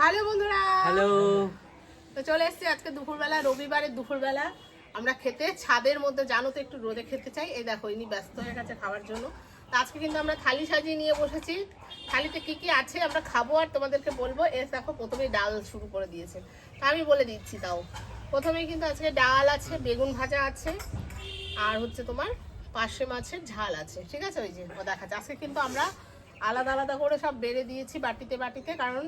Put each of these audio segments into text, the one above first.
Hello বন্ধুরা, hello. তো চলে এসেছি আজকে দুপুরবেলা, রবিবারের দুপুরবেলা আমরা খেতে ছাদের মধ্যে, জানো তো একটু রোদে খেতে চাই। এই দেখো ইনি ব্যস্ত হয়ে গেছে খাওয়ার জন্য। তো আজকে কিন্তু আমরা থালি সাজিয়ে নিয়ে বসেছি। থালিতে কি কি আছে আমরা খাবো আর তোমাদেরকে বলবো। দেখো প্রথমেই ডাল শুরু করে দিয়েছে, তা আমি বলে দিচ্ছি। তাও প্রথমেই কিন্তু আজকে ডাল আছে, বেগুন ভাজা আছে, আর হচ্ছে তোমার পার্শে মাছের ঝাল আছে। ঠিক আছে, ওই যে ও দেখাচ্ছে। আজকে কিন্তু আমরা আলাদা আলাদা করে সব বেড়ে দিয়েছি বাটিতে বাটিতে, কারণ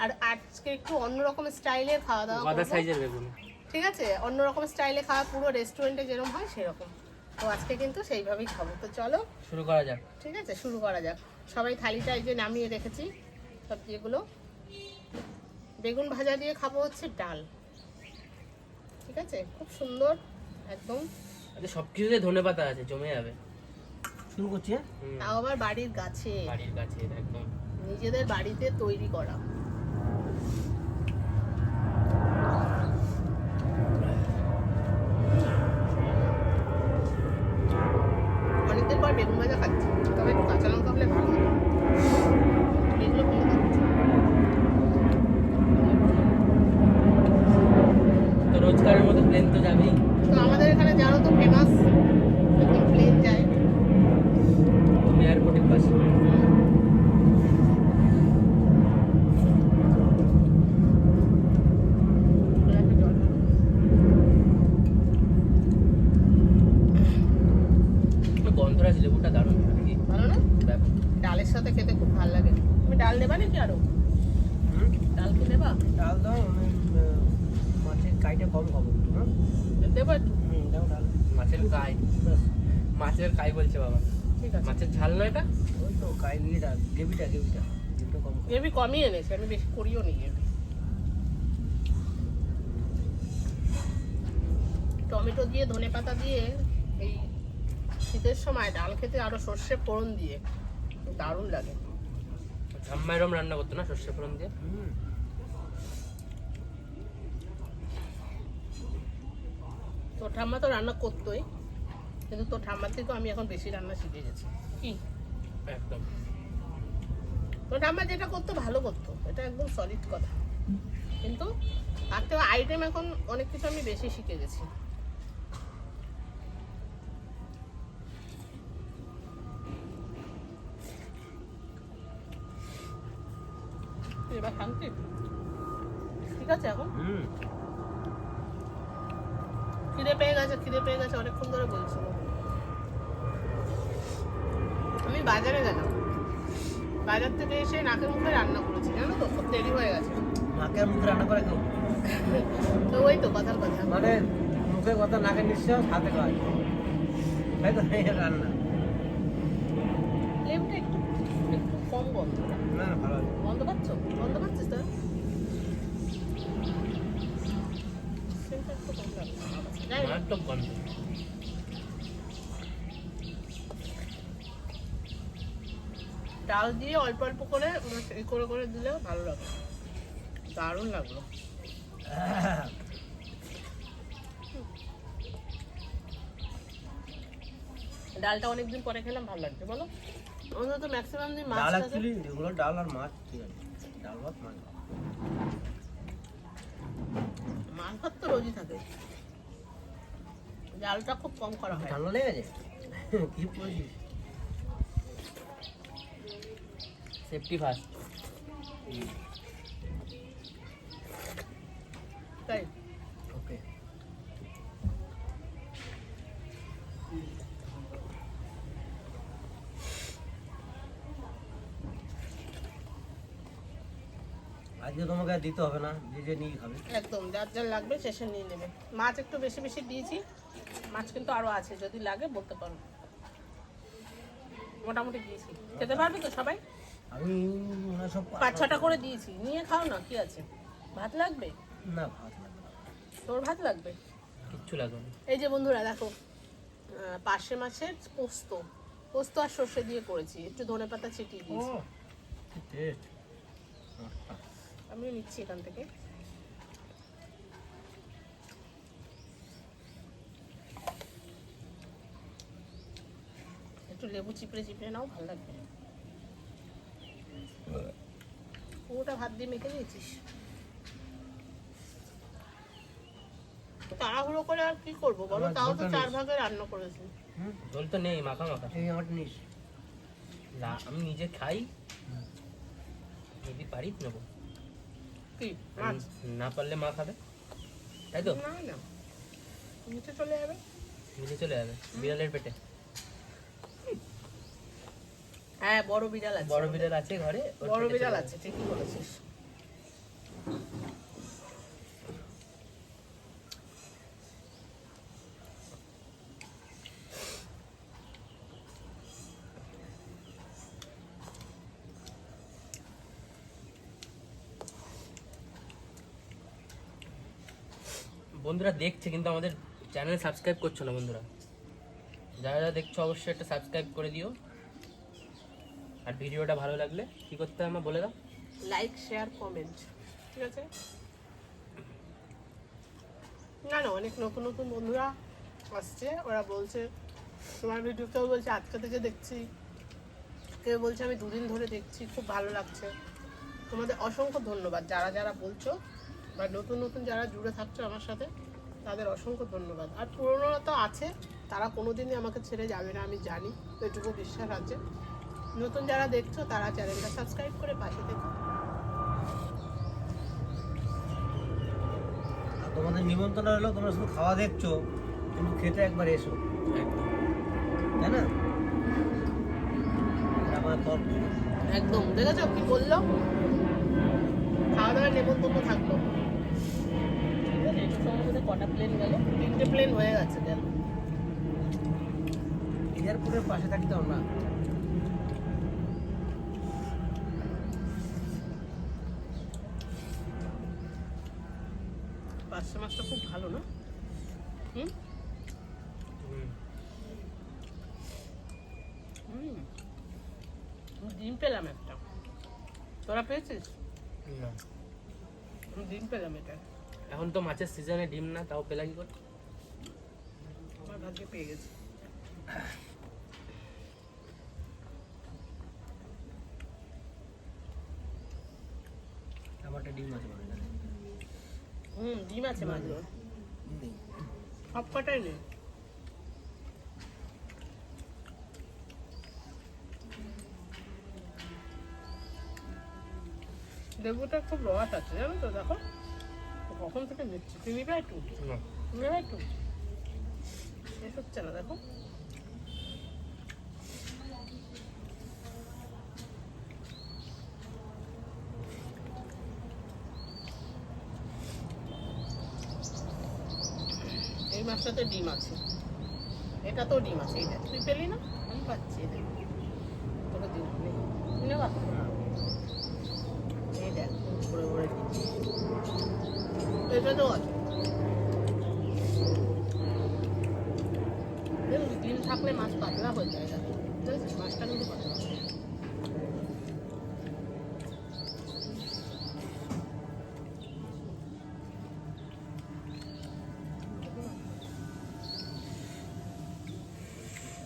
আর আজকে একটু অন্যরকম স্টাইলে খাওয়া দাওয়া আদা করবো। সাইজের বেগুন। ঠিক আছে, অন্যরকম স্টাইলে খাওয়া, পুরো রেস্টুরেন্টে যেরকম হয় সেরকম। তো আজকে কিন্তু সেইভাবেই খাবো। তো চলো শুরু করা যাক। ঠিক আছে, শুরু করা যাক। সবাই থালিটা এই যে নামিয়ে রেখেছি সবজিগুলো। বেগুন ভাজা দিয়ে খাবো হচ্ছে ডাল। ঠিক আছে, খুব সুন্দর একদম। আচ্ছা, সবকিছুতে ধনেপাতা আছে, জমে যাবে। শুরু করছি। তাও আবার বাড়ির গাছে, বাড়ির কাছে একদম নিজেদের বাড়িতে তৈরি করা। অনেকদিন পর বেগুন ভাজা খাচ্ছি, তবে একটু কাঁচা লঙ্কা হলে ভালো হতো। এগুলো ফেলে দিচ্ছি। তো রোজকারের মতো প্লেন তো যাবেই। তো আমাদের এখানে জানো তো ফেমাস একদম প্লেন যায়। তুমি এয়ারপোর্টের পাশে। গন্ধরাজ লেবুটা দারুণ নাকি? ভালো না? দেখো, ডালের সাথে খেতে খুব ভালো লাগে। তুমি ডাল নেবা নাকি আরো? ডাল কি নেবা? ডাল দাও, আমি মাছের কাইটা কম খাবো। দেবো একটু? দাও ডাল। মাছের কাই। মাছের কাই বলছে বাবা। ঠিক আছে, মাছের ঝাল না এটা? ওই তো কাই নিয়ে ডাল, গ্রেভিটা গ্রেভিটা কম খাবো। গ্রেভি কমই এনেছে, আমি বেশি করিও নি গ্রেভি। টমেটো দিয়ে, ধনেপাতা দিয়ে এই শীতের সময় ডাল খেতে, আরো সর্ষে ফোড়ন দিয়ে দারুণ লাগে। ঠাম্মা এরম রান্না করতো না সর্ষে ফোড়ন দিয়ে? তোর ঠাম্মা তো রান্না করতোই, কিন্তু তোর ঠাম্মার থেকেও আমি এখন বেশি রান্না শিখে গেছি। কি একদম। তোর ঠাম্মা যেটা করতো ভালো করতো, এটা একদম সলিড কথা। কিন্তু তার থেকে আইটেম এখন অনেক কিছু আমি বেশি শিখে গেছি। এবার শান্তি ঠিক আছে এখন? খিদে পেয়ে গেছে, খিদে পেয়ে গেছে, অনেকক্ষণ ধরে বলছিল। আমি বাজারে গেলাম, বাজার থেকে এসে নাকের মুখে রান্না করেছি, জানো তো, খুব দেরি হয়ে গেছে। নাকের মুখে রান্না করে কেউ? তো ওই তো কথার কথা। মানে মুখে কথা, নাকের নিঃশ্বাস, হাতে কাজ, তাই তো এই রান্না। লেবুটা একটু একটু কম গন্ধ না? না না, ভালো আছে। গন্ধ পাচ্ছ? গন্ধ পাচ্ছিস তো? সেন্টটা একটু কম লাগছে আমার কাছে। যাই হোক, মারাত্মক গন্ধ। ডাল দিয়ে অল্প অল্প করে এই করে করে দিলেও ভালো লাগে। দারুণ লাগলো। ডালটা অনেকদিন পরে খেলাম, ভালো লাগছে বলো। আমাদের তো ম্যাক্সিমাম দিন মাছ ডাল থাকে। অ্যাকচুয়ালি এগুলো ডাল আর মাছ, ঠিক আছে, ডাল ভাত মাছ। মাছ ভাত তো রোজই থাকে, ডালটা খুব কম করা হয়। ঠান্ডা লেগে গেছে? কি বলছিস? Safety first. তাই ওকে। আজকে তোমাকে আর দিতে হবে না, যে যে নিয়ে খাবে। একদম, যার যার লাগবে শেষে নিয়ে নেবে। মাছ একটু বেশি বেশি দিয়েছি, মাছ কিন্তু আরো আছে, যদি লাগে বলতে পারো। মোটামুটি দিয়েছি, খেতে পারবে তো সবাই? আমি সব 5-6টা করে দিয়েছি, নিয়ে খাও না, কি আছে। ভাত লাগবে? না, ভাত লাগবে না। তোর ভাত লাগবে? কিচ্ছু লাগবে না। এই যে বন্ধুরা দেখো, পার্শে মাছের পোস্ত, পোস্ত আর সর্ষে দিয়ে করেছি, একটু ধনেপাতা ছিটিয়ে দিয়েছি। কি টেস্ট! আমি নিচ্ছি এখান থেকে। একটু লেবু চিপড়ে চিপড়ে নাও, ভালো লাগবে। ও পুরোটা ভাত দিয়ে মেখে দিয়েছিস? তাড়াহুড়ো করে আর কি করবো বলো, আমার তাও তো ঝোলটা 4 নেই। ভাগে রান্না করেছি। হুম ঝোল তো নেই, মাখা মাখা। এই আমারটা নিস। না আমি নিজে খাই, যদি পারি নেবো, কি মাছ? না পারলে মা খাবে, তাই তো? না না, নিচে চলে যাবে। নিজে চলে যাবে বিড়ালের পেটে। হ্যাঁ, বড় বিড়াল আছে। বড় বিড়াল আছে ঘরে, ওর বড় পেটে বিড়াল চলে আছে, ঠিকই বলেছিস। যাবে। বন্ধুরা দেখছে কিন্তু আমাদের চ্যানেল সাবস্ক্রাইব করছো না বন্ধুরা, যারা যারা দেখছো অবশ্যই একটা সাবস্ক্রাইব করে দিও। আর ভিডিওটা ভালো লাগলে কি করতে হবে আমার বলে দাও। লাইক, শেয়ার, কমেন্ট, ঠিক আছে? না না, অনেক নতুন নতুন বন্ধুরা আসছে, ওরা বলছে তোমার ভিডিও, কেউ বলছে আজকে থেকে দেখছি, কেউ বলছে আমি 2 দিন ধরে দেখছি, খুব ভালো লাগছে। তোমাদের অসংখ্য ধন্যবাদ, যারা যারা বলছো বা নতুন নতুন যারা জুড়ে থাকছো আমার সাথে, তাদের অসংখ্য ধন্যবাদ। আর পুরোনোরা তো আছে, তারা কোনোদিনই আমাকে ছেড়ে যাবে না, আমি জানি, এটুকু বিশ্বাস আছে। নতুন যারা দেখছো তারা চ্যানেলটা সাবস্ক্রাইব করে পাশে দেখো। আর তোমাদের নিমন্ত্রণ হলো, তোমরা শুধু খাওয়া দেখছো, কিন্তু খেতে একবার এসো, একদম। তাই না? এটা আমার তর্ক। একদম, দেখেছো কি বললো? খাওয়া দাওয়ার নেমন্তন্ন থাকলো। ঠিক আছে, একটু সময় মধ্যে কটা প্লেন গেল? 3টে প্লেন হয়ে গেছে, গেল। এয়ারপোর্টের পাশে থাকতে আমরা। পার্শে মাছটা খুব ভালো না? হুম হুম। হুম, ডিম পেলাম একটা, তোরা পেয়েছিস? না, আমি ডিম পেলাম এটা, এখন তো মাছের সিজনে ডিম না, তাও পেলা কি করে? আমার ভাগ্যে পেয়ে গেছি। আমারটা ডিম আছে মনে হয়। ডিম আছে মাছগুলো, নেই। সব কটাই নেই। লেবুটা খুব রস আছে, জানো তো? দেখো কখন থেকে নিচ্ছি, তুমি ভাই একটু, না। তুমি ভাই একটু, শেষ হচ্ছে না, দেখো। এই মাছটাতে ডিম আছে, এটা তো ডিম আছে, এইটা তুই পেলি না, আমি পাচ্ছি, এটা তোকে ডিম নেই, তুই পাচ্ছি না। এই দেখ ভরে ভরে দিচ্ছি, এটা তো আছে। দেখুন, ডিম থাকলে মাছ পাতলা হয়ে যায়, দেখো বুঝেছিস? মাছটা কিন্তু পাতলা।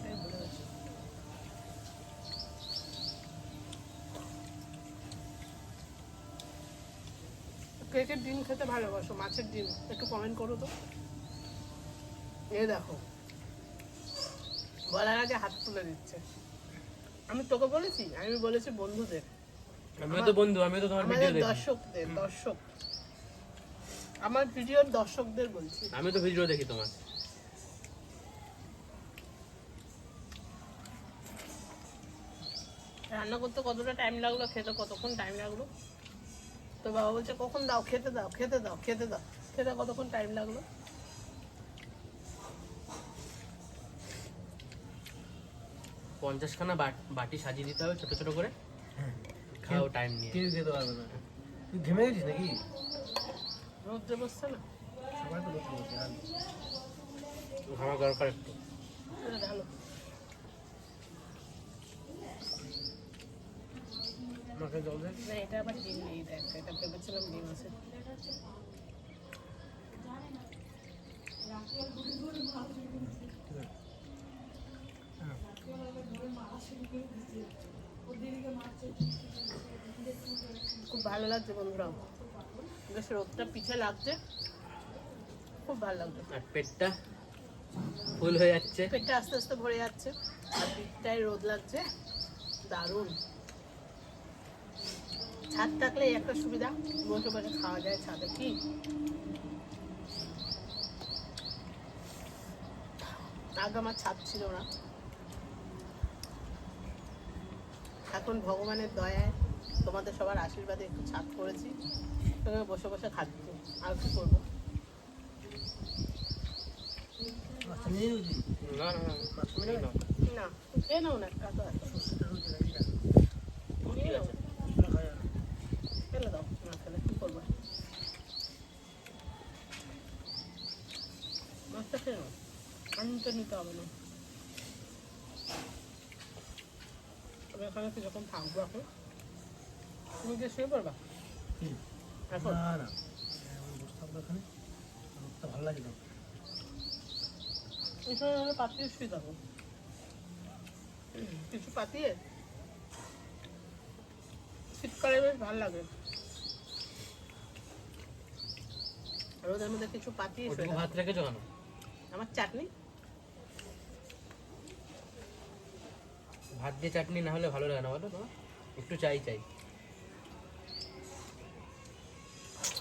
এই ভরে গেছে। কে কে ডিম খেতে ভালোবাসো, মাছের ডিম একটু কমেন্ট করো তো। এই দেখো, বলার আগে হাত তুলে দিচ্ছে। আমি তোকে বলেছি, আমি বলেছি বন্ধুদের, আমিও তো বন্ধু, আমিও তো তোমার ভিডিও আমাদের দেখি। দর্শকদের, দর্শক, আমার ভিডিওর দর্শকদের বলছি। আমি তো ভিডিও দেখি তোমার। রান্না করতে কতটা টাইম লাগলো, খেতে কতক্ষণ টাইম লাগলো? তো বাবা বলছে কখন দাও, খেতে দাও, খেতে দাও, খেতে দাও, খেতে কতক্ষণ টাইম লাগলো? 50খানা বাটি সাজিয়ে দিতে হবে ছোট ছোট করে, খাও টাইম নিয়ে। কেউ খেতে পারবে না। তুই ঘেমে গেছিস নাকি? রোদ্রে বসছে না? সবাই তো বসে বসে আর আমার দরকার একটু। এটা ঢালো। আমাকে জল দে। না, এটা আবার ডিম নেই, দেখ, এটা ভেবেছিলাম ডিম আছে। খুব ভালো লাগছে বন্ধুরা, বেশ রোদটা পিঠে লাগছে, খুব ভালো লাগছে। আর পেটটা ফুল হয়ে যাচ্ছে। পেটটা আস্তে আস্তে ভরে যাচ্ছে আর পিঠটায় রোদ লাগছে, দারুণ। ছাদ থাকলে এই একটা সুবিধা, বসে বসে খাওয়া যায় ছাদে, কি আগে আমার ছাদ ছিল না, এখন ভগবানের দয়ায় তোমাদের সবার আশীর্বাদে একটু ছাদ করেছি, সেখানে বসে বসে খাচ্ছি, আর কি করবো। মাছটা নিয়ে নিবি? না না না, মাছটা নিয়ে নাও। না খেয়ে নাও না, এত এত সর্ষেটা রুটি নাকি না? নিয়ে নাও, সর্ষেটা খাওয়া যাবে না। ফেলে দাও, না ফেলে কি করবো। মাছটা খেয়ে নাও, আনতে নিতে হবে না। তবে এখানে কি যখন থাকবো এখন, তুমি কি শুয়ে পড়বা কি? এখন? না না, আমি বসে থাকবো এখানে, রোদটা ভালো লাগে না। এখানে আমরা পাতিয়ে শুয়ে থাকবো, কিছু পাতিয়ে, শীতকালে বেশ ভালো লাগে, রোদের মধ্যে কিছু পাতিয়ে শুয়ে ওটুকু থাকবো। ভাত রেখেছো কেন? আমার চাটনি, ভাত দিয়ে চাটনি না হলে ভালো লাগে না বলো তোমার? একটু চাই চাই।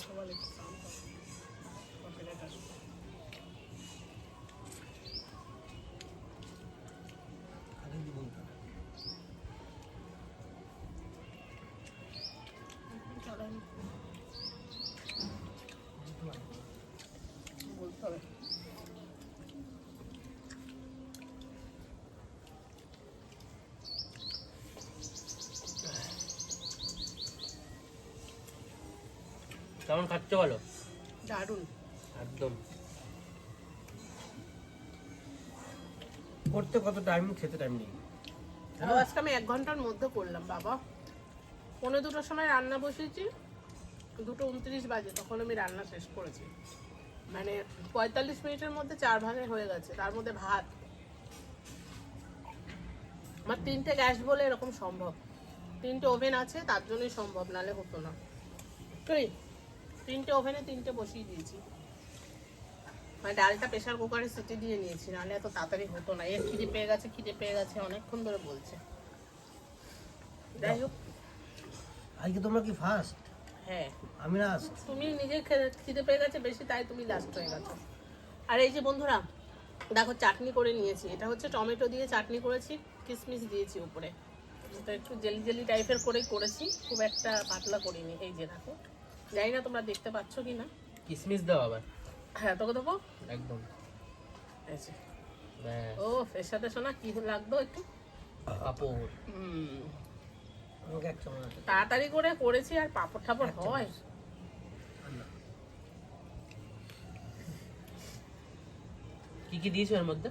সবার একটু কাম করো। মশলাটা। আগে কি বলতাম? চালাই। বলতে হবে। কেমন খাচ্ছ বলো? দারুণ। একদম। করতে কত টাইম, খেতে টাইম নেই। আজকে আমি 1 ঘন্টার মধ্যে করলাম বাবা। 1:45 সময় রান্না বসিয়েছি, 2:29 বাজে তখন আমি রান্না শেষ করেছি। মানে 45 মিনিটের মধ্যে 4 ভাগে হয়ে গেছে, তার মধ্যে ভাত। আমার 3টে গ্যাস বলে এরকম সম্ভব, 3টে ওভেন আছে তার জন্যই সম্ভব, নালে হতো না। তুই 3টে ওভেনে 3টে বসিয়ে দিয়েছি, মানে ডালটা প্রেসার কুকারে সিটি দিয়ে নিয়েছি, নাহলে এত তাড়াতাড়ি হতো না। এর খিদে পেয়ে গেছে অনেকক্ষণ ধরে বলছে। যাই হোক, আজকে তোমরা কি ফার্স্ট? হ্যাঁ আমি লাস্ট। তুমি নিজে খিদে পেয়ে গেছে বেশি, তাই তুমি লাস্ট হয়ে গেছো। আর এই যে বন্ধুরা দেখো চাটনি করে নিয়েছি, এটা হচ্ছে টমেটো দিয়ে চাটনি করেছি, কিশমিশ দিয়েছি উপরে, এটা একটু জেলি জেলি টাইপের করেই করেছি, খুব একটা পাতলা করিনি। এই যে দেখো, জানি না তোমরা দেখতে পাচ্ছ কি না। কিসমিস দাও আবার। হ্যাঁ তোকে দেবো। একদম। এই যে, ব্যাস। ও এর সাথে শোনা কি লাগতো একটু। পাপড়। আমাকে এক চামচ আছে। তাড়াতাড়ি করে করেছি, আর পাপড় ঠাপড় হয়। আর না। কি কি দিয়েছো এর মধ্যে?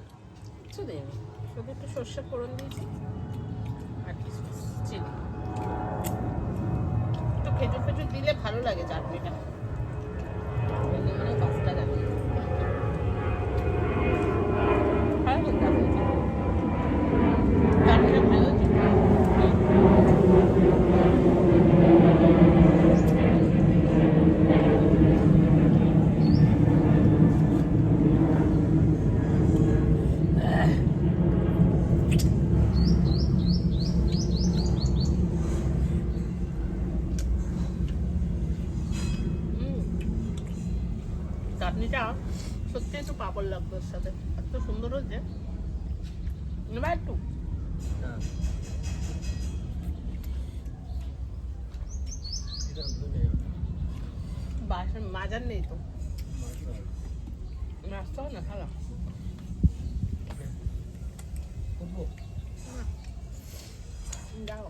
কিছু দিইনি, শুধু একটু সর্ষে ফোড়ন দিয়েছি আর কিশমিশ চিনি। একটু খেজুর ফেজুর দিলে ভালো লাগে চাটনিটা, এমনি মানে পাঁচটা যাবে। ভালো কিন্তু হয়েছে। চাটনিটা ভালো হয়েছে। চাটনিটা সত্যি একটু পাপড় লাগতো ওর সাথে, এত সুন্দর হচ্ছে। নেবা একটু? না। এটা ধরে নেই। বাসন মাজার নেই তো, মাছটা ভালো। মাছটা হয় না খালা। করবো? যাও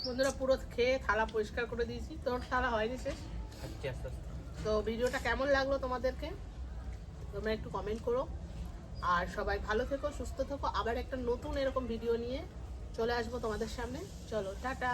বন্ধুরা, পুরো খেয়ে থালা পরিষ্কার করে দিয়েছি, তোর থালা হয়নি শেষ। খাচ্ছি আস্তে আস্তে। তো ভিডিওটা কেমন লাগলো তোমাদেরকে তোমরা একটু কমেন্ট করো, আর সবাই ভালো থেকো, সুস্থ থেকো। আবার একটা নতুন এরকম ভিডিও নিয়ে চলে আসবো তোমাদের সামনে। চলো টাটা।